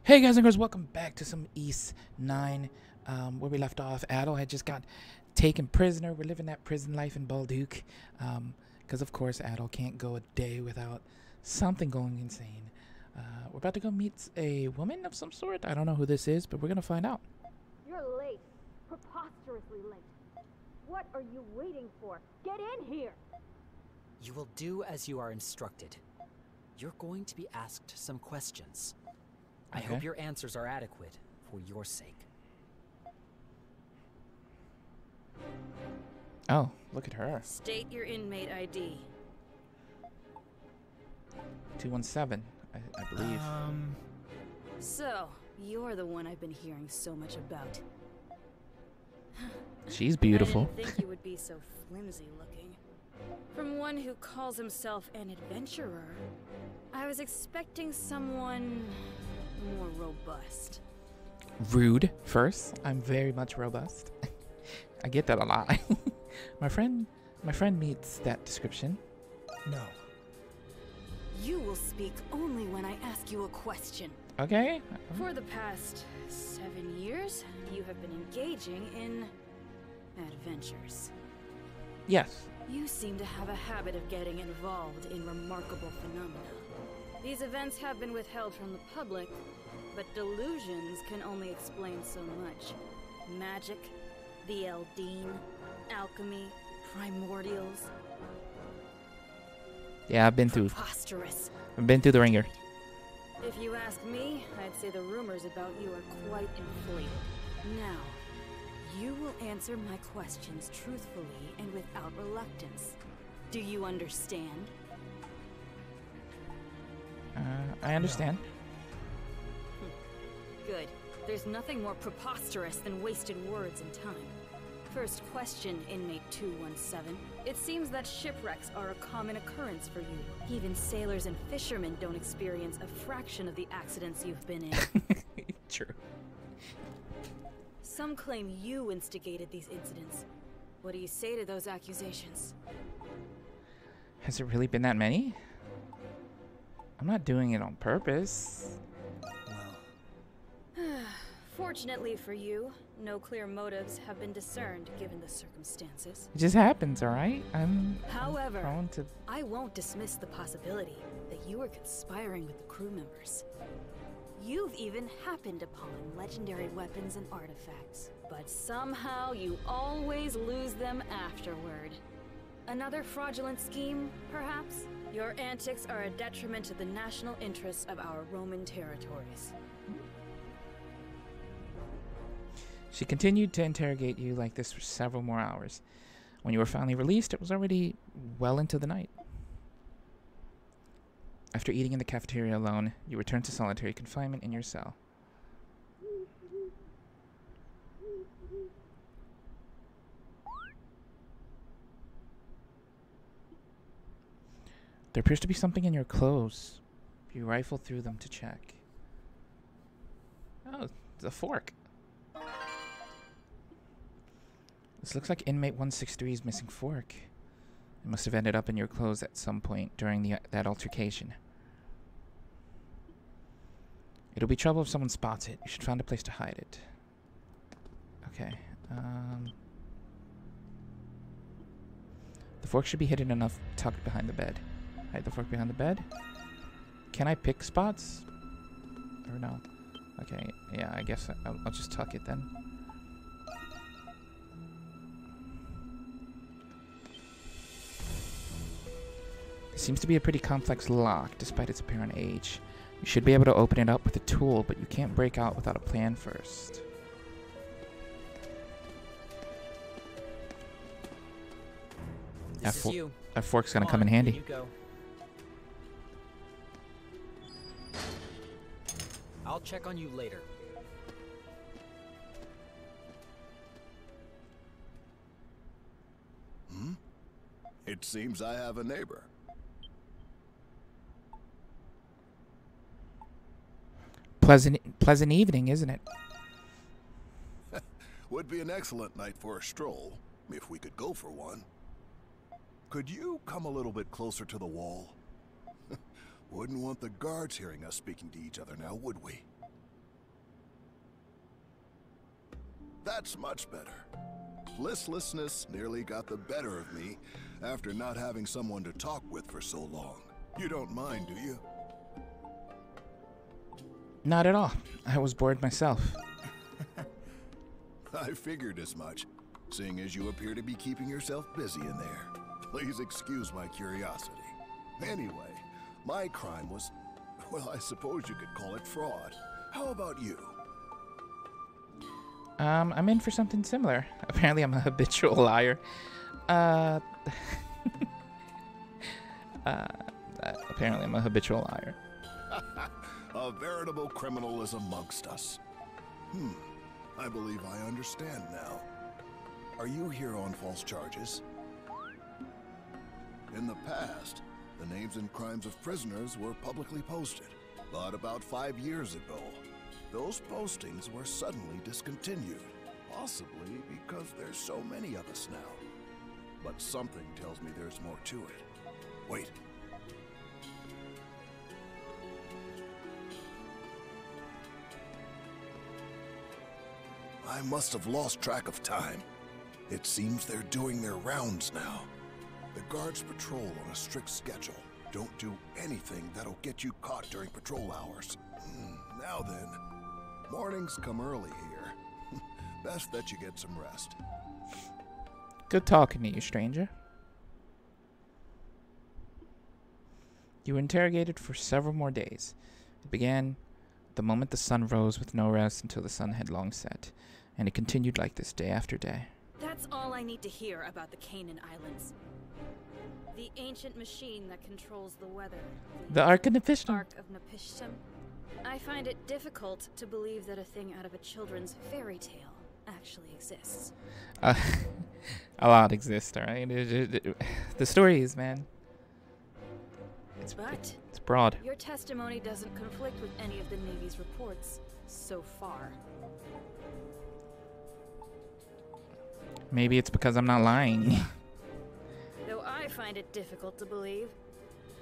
Hey guys and girls, welcome back to some East 9. Where we left off, Adel had just got taken prisoner. We're living that prison life in Balduke. Because of course Adel can't go a day without something going insane. We're about to go meet a woman of some sort. I don't know who this is, but we're going to find out. You're late. Preposterously late. What are you waiting for? Get in here! You will do as you are instructed. You're going to be asked some questions. I hope your answers are adequate for your sake. Oh, look at her. State your inmate ID. 217, I believe. So, you're the one I've been hearing so much about. She's beautiful. I didn't think you would be so flimsy looking. From one who calls himself an adventurer, I was expecting someone more robust. Rude, first. I'm very much robust. I get that a lot. My friend meets that description. No. You will speak only when I ask you a question. Okay. For the past 7 years, you have been engaging in adventures. Yes. You seem to have a habit of getting involved in remarkable phenomena. These events have been withheld from the public, but delusions can only explain so much. Magic, the Eldine, alchemy, primordials. Yeah, I've been through Preposterous. the ringer. If you ask me, I'd say the rumors about you are quite inflated. Now, you will answer my questions truthfully and without reluctance. Do you understand? I understand. Good. There's nothing more preposterous than wasted words and time. First question, inmate 217. It seems that shipwrecks are a common occurrence for you. Even sailors and fishermen don't experience a fraction of the accidents you've been in. True. Some claim you instigated these incidents. What do you say to those accusations? Has it really been that many? I'm not doing it on purpose. Fortunately for you, no clear motives have been discerned given the circumstances. It just happens, alright? However, I'm prone to... I won't dismiss the possibility that you were conspiring with the crew members. You've even happened upon legendary weapons and artifacts, but somehow you always lose them afterward. Another fraudulent scheme, perhaps? Your antics are a detriment to the national interests of our Roman territories. She continued to interrogate you like this for several more hours. When you were finally released, it was already well into the night. After eating in the cafeteria alone, you returned to solitary confinement in your cell. There appears to be something in your clothes. You rifle through them to check. Oh, it's a fork. This looks like inmate 163's missing fork. It must have ended up in your clothes at some point during that altercation. It'll be trouble if someone spots it. You should find a place to hide it. Okay. The fork should be hidden enough tucked behind the bed. Hide the fork behind the bed. Can I pick spots? Or no? Okay, yeah, I guess I'll just tuck it then. It seems to be a pretty complex lock, despite its apparent age. You should be able to open it up with a tool, but you can't break out without a plan first. That fork's gonna come in handy. You go. I'll check on you later. It seems I have a neighbor. Pleasant evening, isn't it? Would be an excellent night for a stroll, if we could go for one. Could you come a little bit closer to the wall? Wouldn't want the guards hearing us speaking to each other now, would we? That's much better. Listlessness nearly got the better of me after not having someone to talk with for so long. You don't mind, do you? Not at all. I was bored myself. I figured as much, seeing as you appear to be keeping yourself busy in there. Please excuse my curiosity. Anyway, my crime was, well, I suppose you could call it fraud. How about you? I'm in for something similar. Apparently I'm a habitual liar. Apparently I'm a habitual liar. A veritable criminal is amongst us. I believe I understand now. Are you here on false charges? In the past, the names and crimes of prisoners were publicly posted. But about 5 years ago, those postings were suddenly discontinued. Possibly because there's so many of us now. But something tells me there's more to it. Wait. I must have lost track of time. It seems they're doing their rounds now. The guards patrol on a strict schedule. Don't do anything that'll get you caught during patrol hours. Now then, mornings come early here. Best that you get some rest. Good talking to you, stranger. You were interrogated for several more days. It began the moment the sun rose with no rest until the sun had long set, and it continued like this day after day. That's all I need to hear about the Canaan Islands. The ancient machine that controls the weather. The Ark of Nepishtim. Ark of Nepishtim. I find it difficult to believe that a thing out of a children's fairy tale actually exists. A lot exists, alright? The stories, man. It's broad. Your testimony doesn't conflict with any of the Navy's reports so far. Maybe it's because I'm not lying. Though I find it difficult to believe,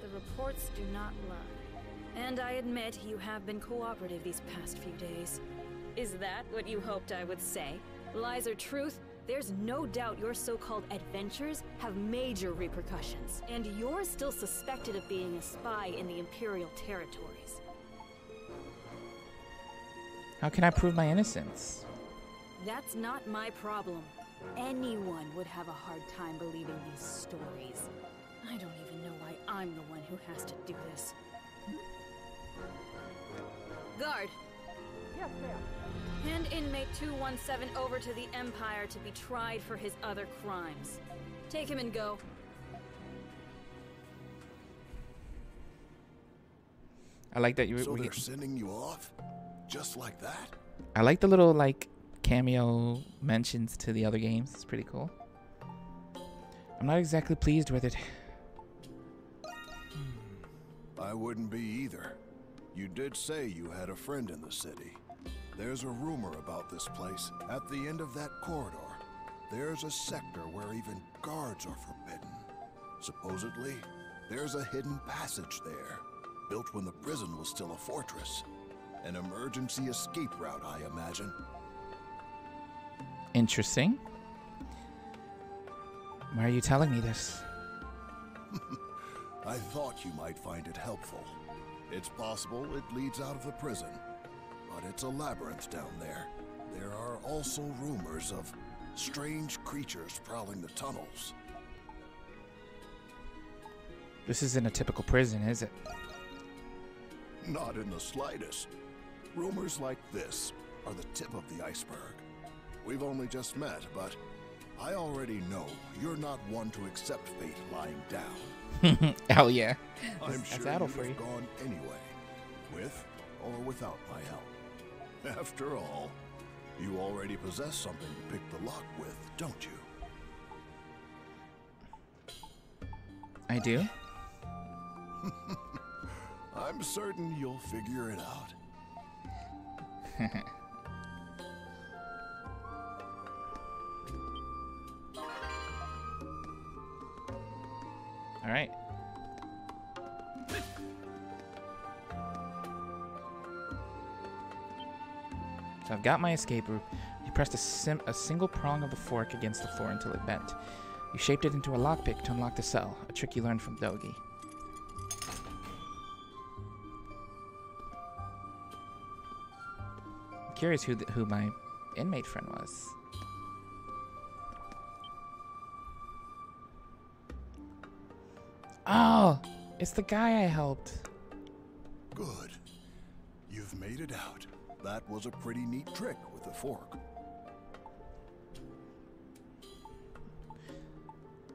the reports do not lie. And I admit you have been cooperative these past few days. Is that what you hoped I would say? Lies or truth? There's no doubt your so-called adventures have major repercussions, and you're still suspected of being a spy in the Imperial territories. How can I prove my innocence? That's not my problem. Anyone would have a hard time believing these stories. I don't even know why I'm the one who has to do this. Guard! Yes, ma'am. Hand inmate 217 over to the Empire to be tried for his other crimes. Take him and go. I like that you. So they're sending you off? Just like that? I like the little, like, cameo mentions to the other games. It's pretty cool. I'm not exactly pleased with it. I wouldn't be either. You did say you had a friend in the city. There's a rumor about this place. At the end of that corridor, there's a sector where even guards are forbidden. Supposedly, there's a hidden passage there, built when the prison was still a fortress. An emergency escape route, I imagine. Interesting. Why are you telling me this? I thought you might find it helpful. It's possible it leads out of the prison, but it's a labyrinth down there. There are also rumors of strange creatures prowling the tunnels. This isn't a typical prison, is it? Not in the slightest. Rumors like this are the tip of the iceberg. We've only just met, but I already know you're not one to accept fate lying down. Hell yeah. I'm That's sure Adel you'd for you. have gone anyway, with or without my help. After all, you already possess something to pick the lock with, don't you? I do? I'm certain you'll figure it out. All right. So I've got my escape route. pressed a single prong of the fork against the floor until it bent. You shaped it into a lockpick to unlock the cell, a trick you learned from Dogi. I'm curious who my inmate friend was. Oh, it's the guy I helped. Good. You've made it out. That was a pretty neat trick with the fork.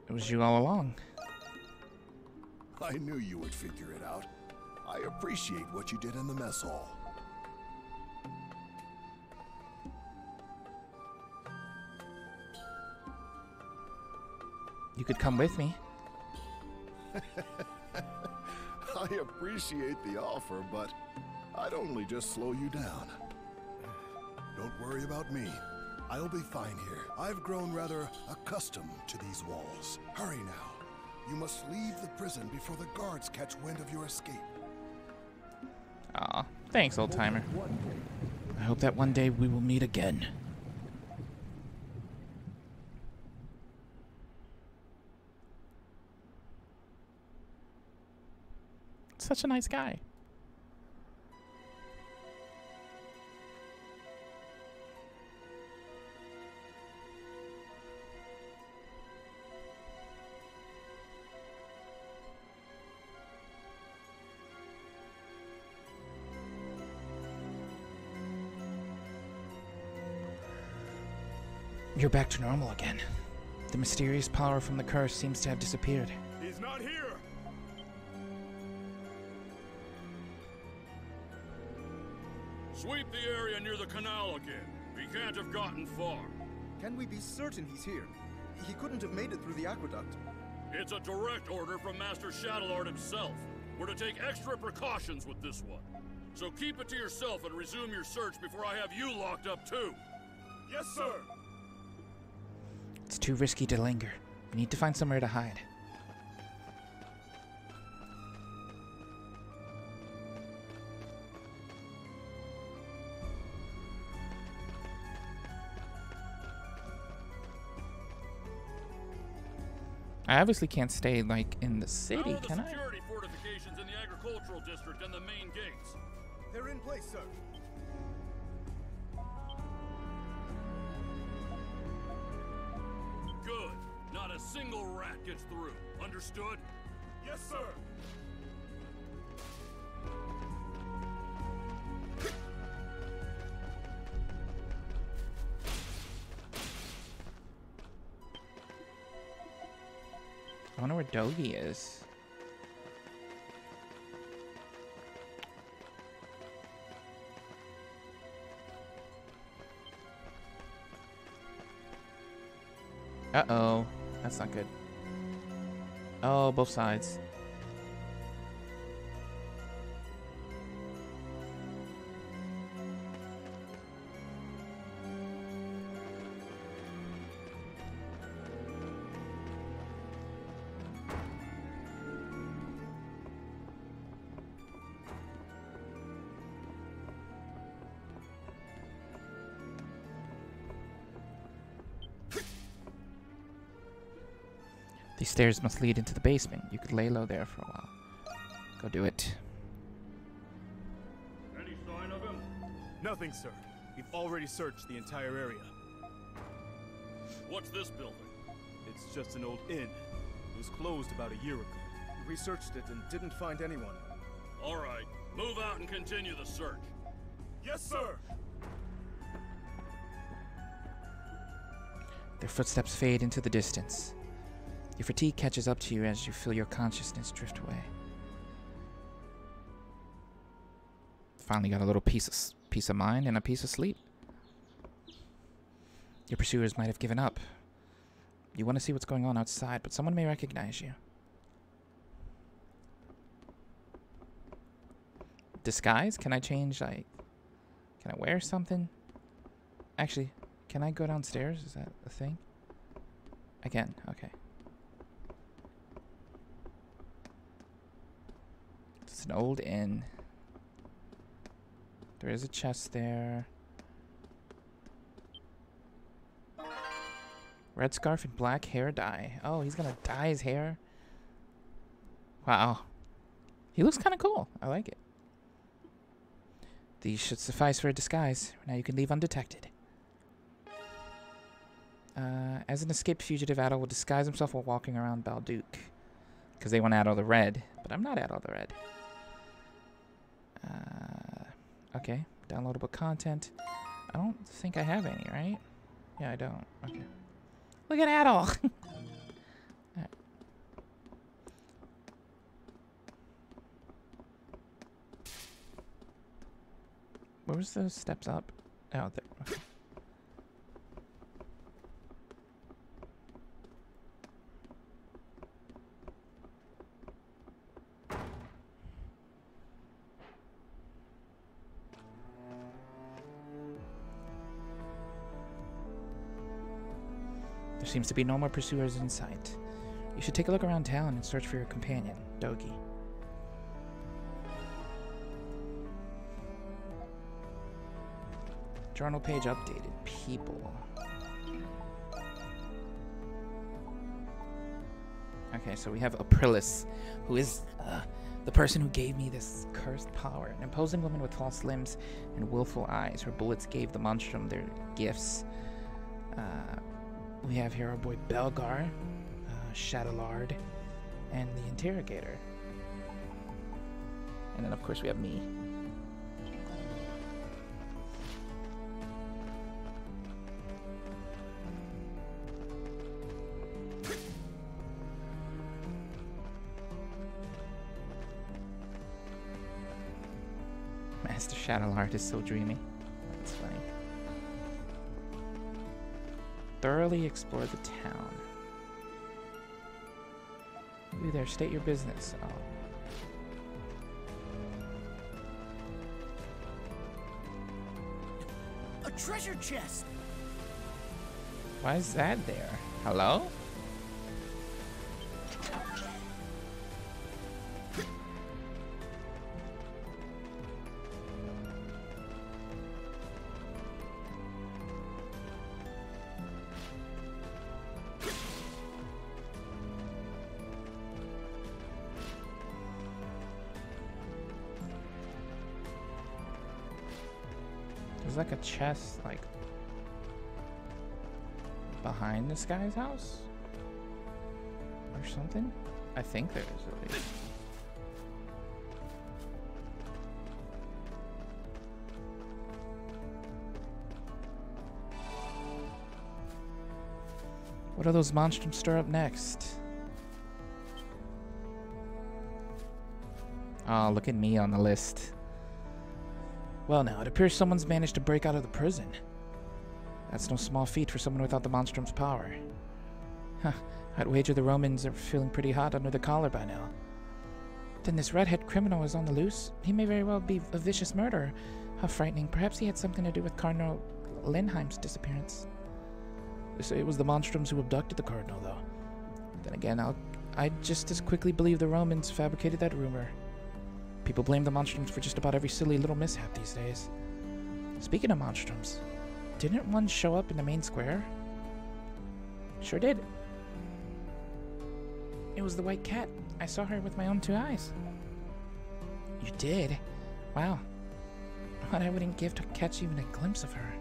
It was you all along. I knew you would figure it out. I appreciate what you did in the mess hall. You could come with me. I appreciate the offer, but I'd only just slow you down. Don't worry about me. I'll be fine here. I've grown rather accustomed to these walls. Hurry now. You must leave the prison before the guards catch wind of your escape. Aw, thanks, old timer. I hope that one day we will meet again. Such a nice guy. You're back to normal again. The mysterious power from the curse seems to have disappeared. He's not here! Sweep the area near the canal again. We can't have gotten far. Can we be certain he's here? He couldn't have made it through the aqueduct. It's a direct order from Master Shadowlord himself. We're to take extra precautions with this one. So keep it to yourself and resume your search before I have you locked up too. Yes, sir! It's too risky to linger. We need to find somewhere to hide. I obviously can't stay, like, in the city, can I? Security fortifications in the agricultural district and the main gates. They're in place, sir. Good. Not a single rat gets through. Understood? Yes, sir. I wonder where Dogi is. Uh-oh. That's not good. Oh, both sides. These stairs must lead into the basement. You could lay low there for a while. Go do it. Any sign of him? Nothing, sir. We've already searched the entire area. What's this building? It's just an old inn. It was closed about a year ago. We searched it and didn't find anyone. All right. Move out and continue the search. Yes, sir! Their footsteps fade into the distance. Your fatigue catches up to you as you feel your consciousness drift away. Finally got a little peace of mind and a piece of sleep. Your pursuers might have given up. You want to see what's going on outside, but someone may recognize you. Disguise? Can I change, like... Can I wear something? Actually, can I go downstairs? Is that a thing? I can. Okay. It's an old inn. There is a chest there. Red scarf and black hair dye. Oh, he's gonna dye his hair. Wow. He looks kind of cool. I like it. These should suffice for a disguise. Now you can leave undetected. As an escaped fugitive, Adol will disguise himself while walking around Balduke. Because they want Adol the Red. But I'm not Adol the Red. Okay. Downloadable content. I don't think I have any, right? Yeah, I don't. Okay. Look at Adol! Right. Where was the steps up? Oh, there. Okay. There seems to be no more pursuers in sight. You should take a look around town and search for your companion, Dogi. Journal page updated. People. Okay, so we have Aprilis, who is the person who gave me this cursed power. An imposing woman with false limbs and willful eyes. Her bullets gave the monstrum their gifts. We have here our boy Belgar, Shadowlord, and the Interrogator. And then, of course, we have me. Master Shadowlord is so dreamy. That's funny. Thoroughly explore the town. You there, state your business. Oh. A treasure chest! Why is that there? Hello? There's like a chest, like, behind this guy's house? Or something? I think there is, at least. What do those monstrums stir up next? Oh, look at me on the list. Well now, it appears someone's managed to break out of the prison. That's no small feat for someone without the monstrum's power. Huh, I'd wager the Romans are feeling pretty hot under the collar by now. Then this redhead criminal is on the loose. He may very well be a vicious murderer. How frightening. Perhaps he had something to do with Cardinal Lindheim's disappearance. They say it was the monstrums who abducted the Cardinal, though. Then again, I'd just as quickly believe the Romans fabricated that rumor. People blame the monstrums for just about every silly little mishap these days. Speaking of monstrums, didn't one show up in the main square? Sure did. It was the white cat. I saw her with my own 2 eyes. You did? Wow. What I wouldn't give to catch even a glimpse of her.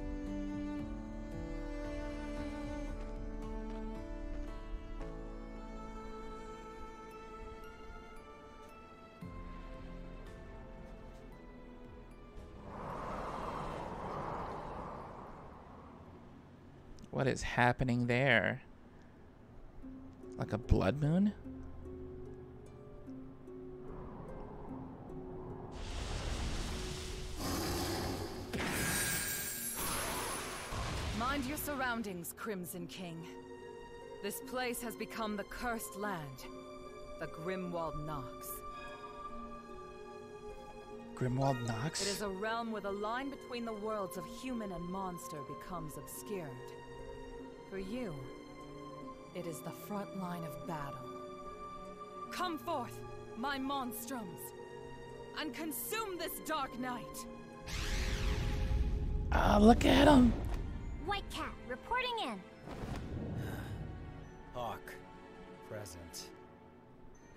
What is happening there? Like a blood moon? Mind your surroundings, Crimson King. This place has become the cursed land, the Grimwald Nox. Grimwald Nox? It is a realm where the line between the worlds of human and monster becomes obscured. For you, it is the front line of battle. Come forth, my monstrums, and consume this dark night! Oh, look at him! White Cat, reporting in. talk. Present.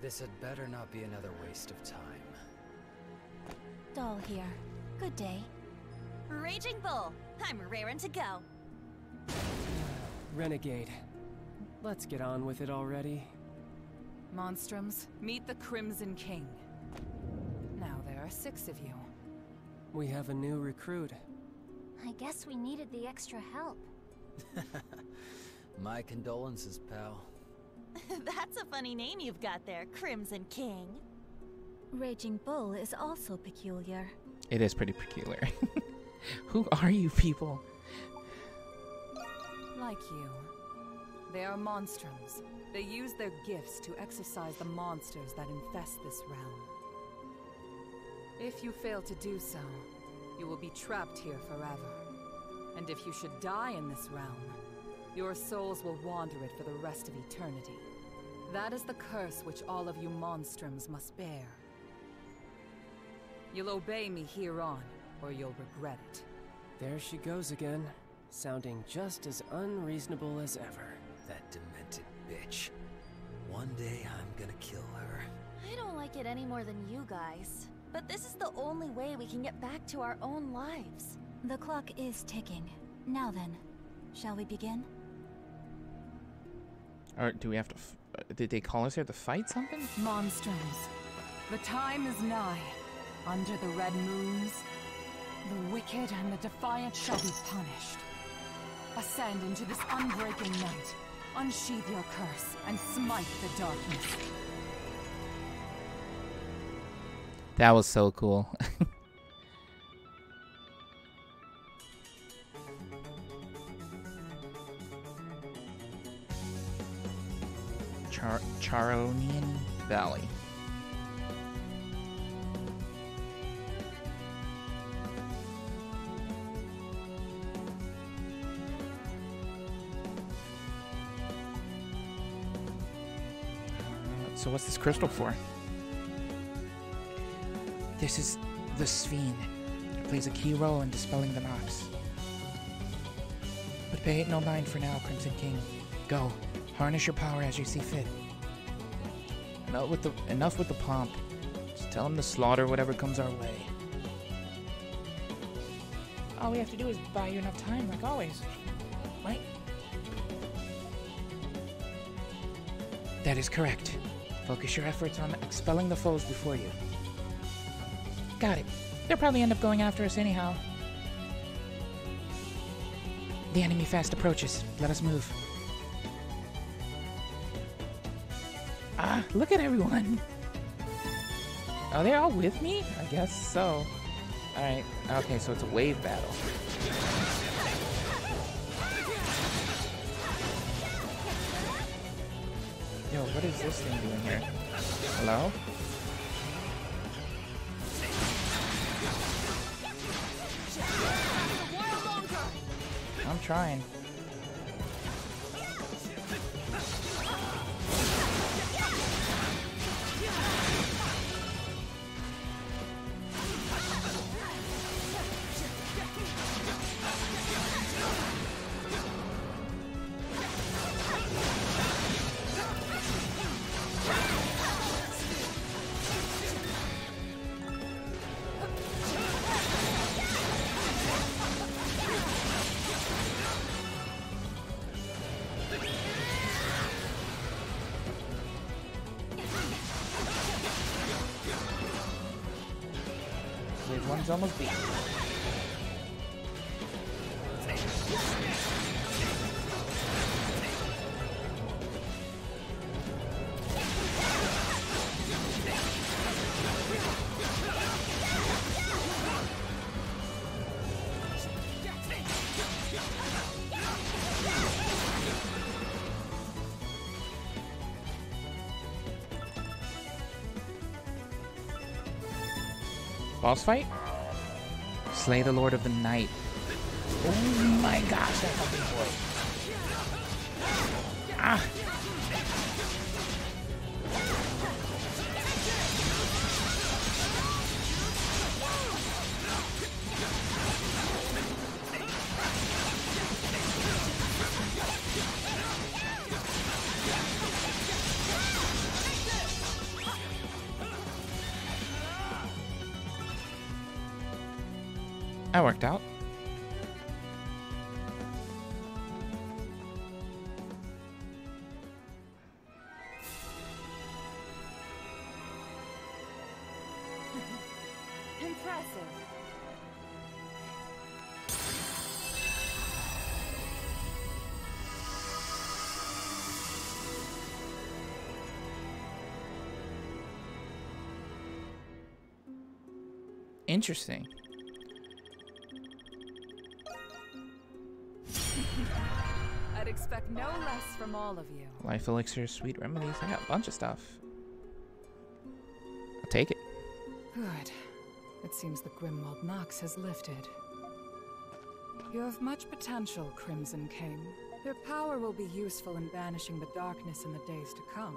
This had better not be another waste of time. Doll here. Good day. Raging Bull, I'm raring to go. Renegade. Let's get on with it already. Monstrums, meet the Crimson King. Now there are 6 of you. We have a new recruit. I guess we needed the extra help. My condolences, pal. That's a funny name you've got there, Crimson King. Raging Bull is also peculiar. It is pretty peculiar. Who are you people? Like you. They are monstrums. They use their gifts to exorcise the monsters that infest this realm. If you fail to do so, you will be trapped here forever. And if you should die in this realm, your souls will wander it for the rest of eternity. That is the curse which all of you monstrums must bear. You'll obey me here on, or you'll regret it. There she goes again, sounding just as unreasonable as ever. That demented bitch. One day I'm gonna kill her. I don't like it any more than you guys. But this is the only way we can get back to our own lives. The clock is ticking. Now then, shall we begin? Or do we have to... did they call us here to fight something? Monstrums, the time is nigh. Under the red moons, the wicked and the defiant shall be punished. Ascend into this unbreaking night. Unsheath your curse and smite the darkness. That was so cool. Charonian Valley. So what's this crystal for? This is the Sphere. It plays a key role in dispelling the Nox. But pay it no mind for now, Crimson King. Go, harness your power as you see fit. Enough with the pomp. Just tell him to slaughter whatever comes our way. All we have to do is buy you enough time, like always. Right? That is correct. Focus your efforts on expelling the foes before you. Got it. They'll probably end up going after us anyhow. The enemy fast approaches. Let us move. Ah, look at everyone. Are they all with me? I guess so. Alright. Okay, so it's a wave battle. Yo, what is this thing doing here? Hello? I'm trying. One's almost beat. Boss fight? Slay the Lord of the Night. Oh my gosh, that fucking boy. Ah! That worked out. Impressive. Interesting. I'd expect no less from all of you. Life elixirs, sweet remedies. I got a bunch of stuff. I'll take it. Good. It seems the Grimwald Nox has lifted. You have much potential, Crimson King. Your power will be useful in banishing the darkness in the days to come.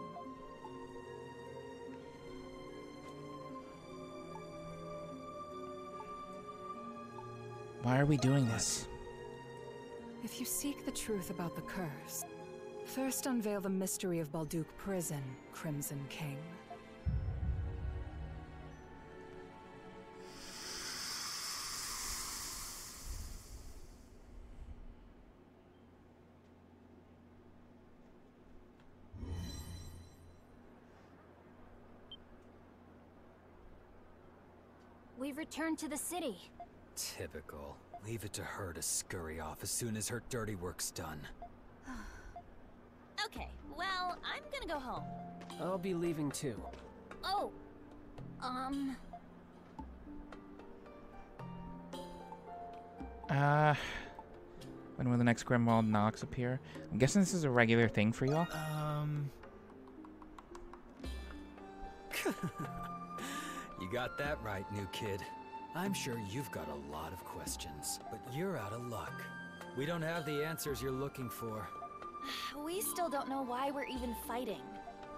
Why are we doing this? If you seek the truth about the curse, first unveil the mystery of Balduke Prison, Crimson King. We've returned to the city. Typical. Leave it to her to scurry off as soon as her dirty work's done. Okay, well, I'm gonna go home. I'll be leaving too. Oh, When will the next Grimwald Nox appear? I'm guessing this is a regular thing for y'all. You got that right, new kid. I'm sure you've got a lot of questions, but you're out of luck. We don't have the answers you're looking for. we still don't know why we're even fighting.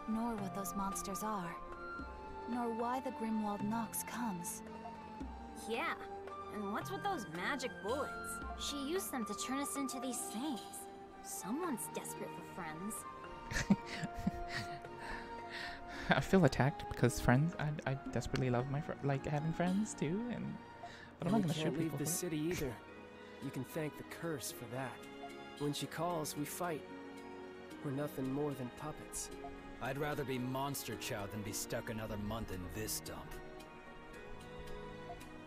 Nor what those monsters are. Nor why the Grimwald Nox comes. Yeah, and what's with those magic bullets? She used them to turn us into these saints. Someone's desperate for friends. I feel attacked because friends. I desperately love my like having friends too, but I'm not gonna shoot can't leave people. the city either. You can thank the curse for that. When she calls, we fight. We're nothing more than puppets. I'd rather be monster chow than be stuck another month in this dump.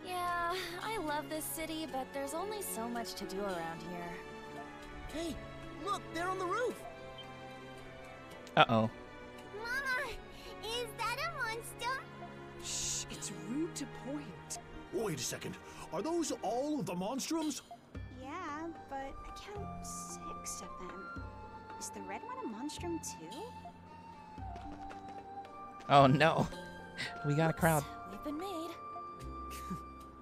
Yeah, I love this city, but there's only so much to do around here. Hey, look, they're on the roof. Uh-oh. Mama, is that a monster? Shh, it's rude to point. Wait a second. Are those all of the monstrums? Yeah, but I count 6 of them. Is the red one a monstrum too? Oh no. We got a crowd. We've been made.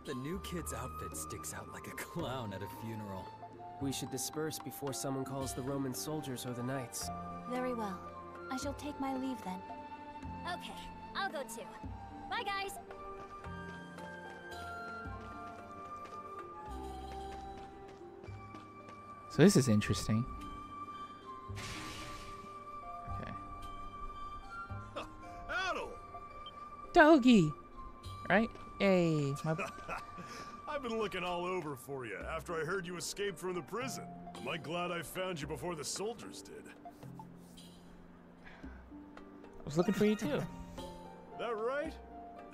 The new kid's outfit sticks out like a clown at a funeral. We should disperse before someone calls the Roman soldiers or the knights. Very well. I shall take my leave then. Okay, I'll go too. Bye, guys. So this is interesting. Okay. Adel! Doggy! Right? Yay. I've been looking all over for you after I heard you escaped from the prison. Am I glad I found you before the soldiers did? I was looking for you too. That right?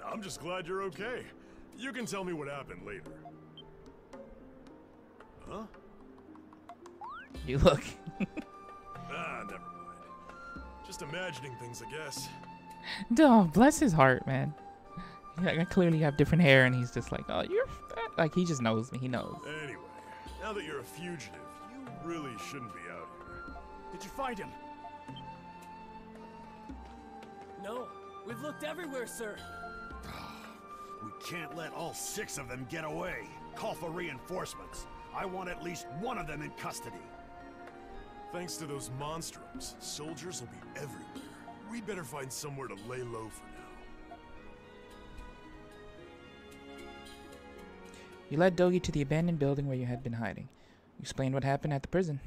I'm just glad you're okay. You can tell me what happened later. Huh? You look. Ah, never mind. Just imagining things, I guess. Oh, bless his heart, man. I clearly have different hair, and he's just like, oh, you're fat. Like, he just knows me. He knows. Anyway, now that you're a fugitive, you really shouldn't be out here. Did you find him? No, we've looked everywhere, sir. We can't let all 6 of them get away. Call for reinforcements. I want at least one of them in custody. Thanks to those monstrums, soldiers will be everywhere. We'd better find somewhere to lay low for now. You led Dogi to the abandoned building where you had been hiding. You explained what happened at the prison.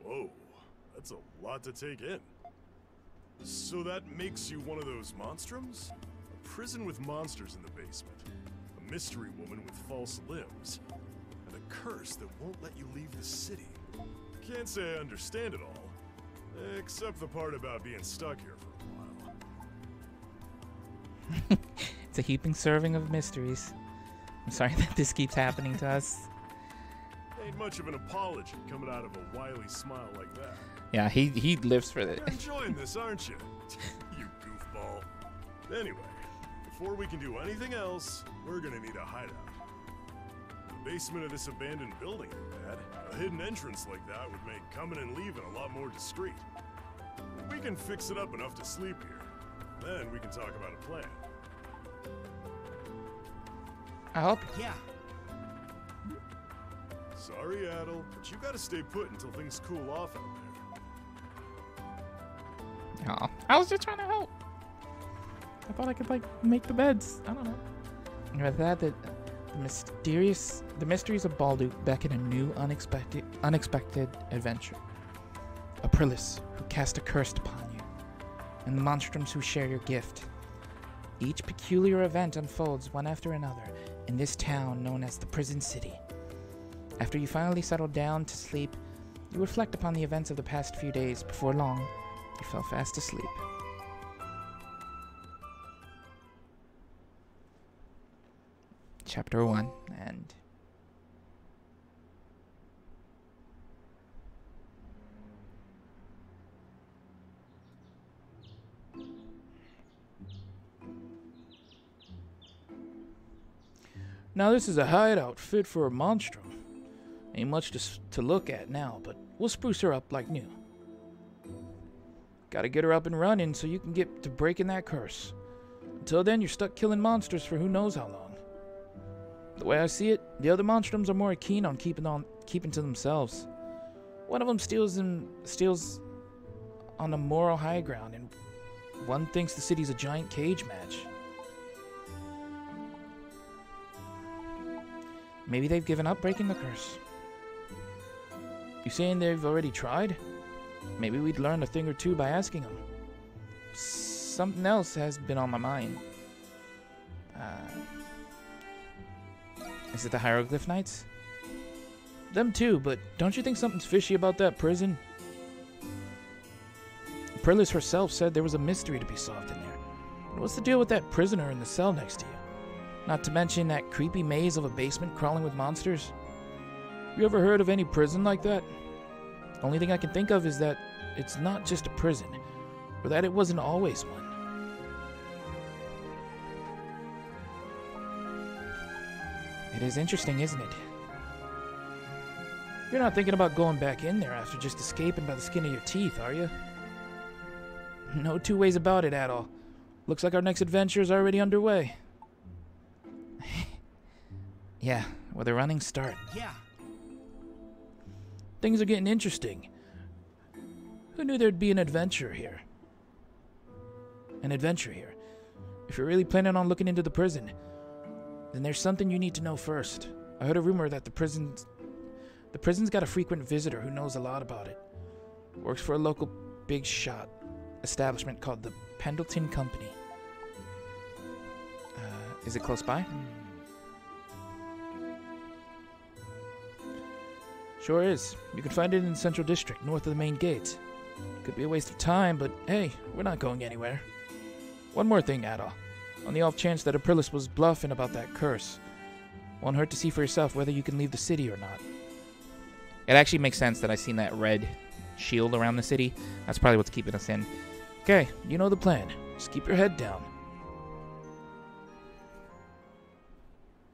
Whoa, that's a lot to take in. So that makes you one of those monstrums? A prison with monsters in the basement. mystery woman with false limbs, and a curse that won't let you leave the city. Can't say I understand it all, except the part about being stuck here for a while. It's a heaping serving of mysteries. I'm sorry that this keeps happening to us. Ain't much of an apology coming out of a wily smile like that. Yeah, he lives for this. You're enjoying this, aren't you? You goofball. Anyway, before we can do anything else, we're gonna need a hideout. The basement of this abandoned building ain't bad. A hidden entrance like that would make coming and leaving a lot more discreet. If we can fix it up enough to sleep here, then we can talk about a plan. I hope. Yeah. Sorry, Adel, but you gotta stay put until things cool off out there. Aw, I was just trying to help. I thought I could, like, make the beds. I don't know. And with that, the mysteries of Balduke beckon a new, unexpected adventure. Aprillis, who cast a curse upon you, and the monstrums who share your gift. Each peculiar event unfolds one after another in this town known as the Prison City. After you finally settle down to sleep, you reflect upon the events of the past few days. Before long, you fell fast asleep. Chapter 1, and... Now this is a hideout fit for a monstrum. Ain't much to look at now, but we'll spruce her up like new. Gotta get her up and running so you can get to breaking that curse. Until then, you're stuck killing monsters for who knows how long. The way I see it, the other monstrums are more keen on keeping to themselves. One of them steals on the moral high ground, and one thinks the city's a giant cage match. Maybe they've given up breaking the curse. You saying they've already tried? Maybe we'd learn a thing or two by asking them. Something else has been on my mind. Is it the Hieroglyph Knights? Them too, but don't you think something's fishy about that prison? Aprillis herself said there was a mystery to be solved in there. And what's the deal with that prisoner in the cell next to you? Not to mention that creepy maze of a basement crawling with monsters. You ever heard of any prison like that? Only thing I can think of is that it's not just a prison, or that it wasn't always one. It is interesting, isn't it? You're not thinking about going back in there after just escaping by the skin of your teeth, are you? No two ways about it at all. Looks like our next adventure is already underway. Yeah, with a running start. Yeah. Things are getting interesting. Who knew there'd be an adventure here? An adventure here. If you're really planning on looking into the prison, then there's something you need to know first. I heard a rumor that the prison's got a frequent visitor who knows a lot about it. Works for a local big shot establishment called the Pendleton Company. Is it close by? Sure is. You can find it in the Central District, north of the main gate. Could be a waste of time, but hey, we're not going anywhere. One more thing, Adol. On the off chance that Aprillis was bluffing about that curse, won't hurt to see for yourself whether you can leave the city or not. It actually makes sense that I've seen that red shield around the city. That's probably what's keeping us in. Okay, you know the plan. Just keep your head down.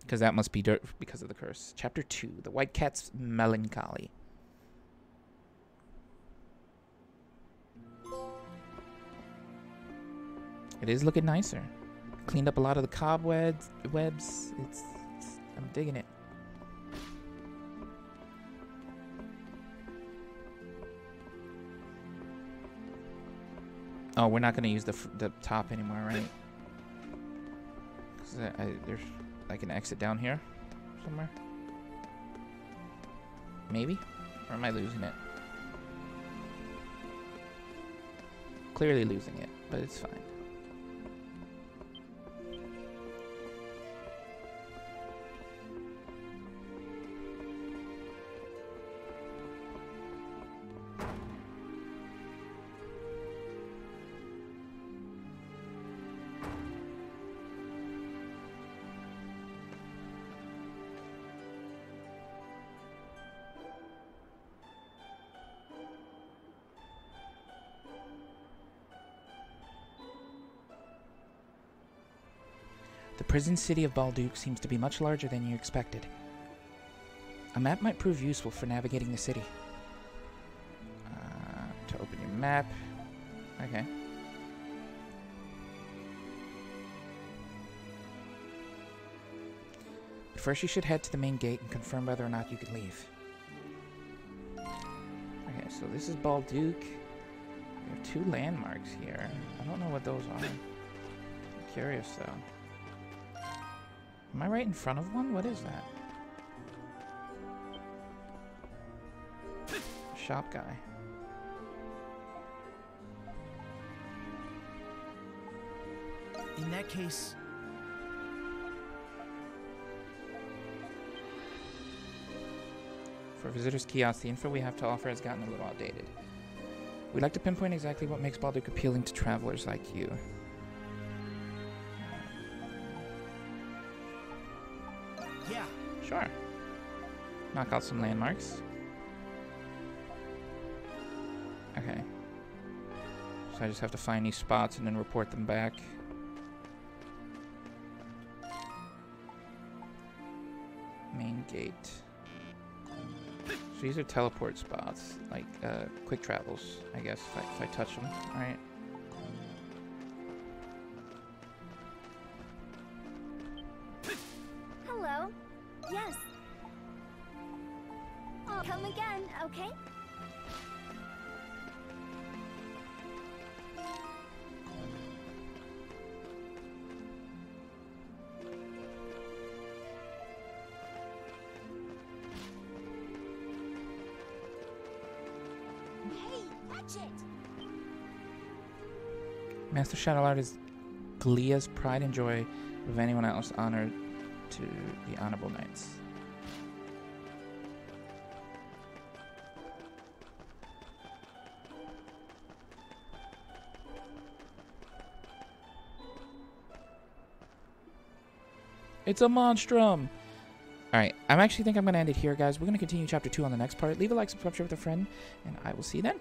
Because that must be dirt because of the curse. Chapter 2, The White Cat's Melancholy. It is looking nicer. Cleaned up a lot of the cobwebs. I'm digging it. Oh, we're not going to use the top anymore, right? Because there's like an exit down here somewhere. Maybe? Or am I losing it? Clearly losing it, but it's fine. prison city of Balduke seems to be much larger than you expected. A map might prove useful for navigating the city. To open your map. Okay. But first you should head to the main gate and confirm whether or not you can leave. Okay, so this is Balduke. We have 2 landmarks here. I don't know what those are. I'm curious though. Am I right in front of one? What is that? Shop guy. In that case... For visitors' kiosks, the info we have to offer has gotten a little outdated. We'd like to pinpoint exactly what makes Balduke appealing to travelers like you. Yeah. Sure. Knock out some landmarks. Okay. So I just have to find these spots and then report them back. Main gate. So these are teleport spots, like quick travels, I guess, if I touch them. Alright. Hello. Yes. I'll come again, okay? Master Shadowlord is Glea's pride and joy of anyone else honored to the honorable knights. It's a monstrum! Alright, I actually think I'm going to end it here, guys. We're going to continue Chapter 2 on the next part. Leave a like, subscribe, share with a friend, and I will see you then.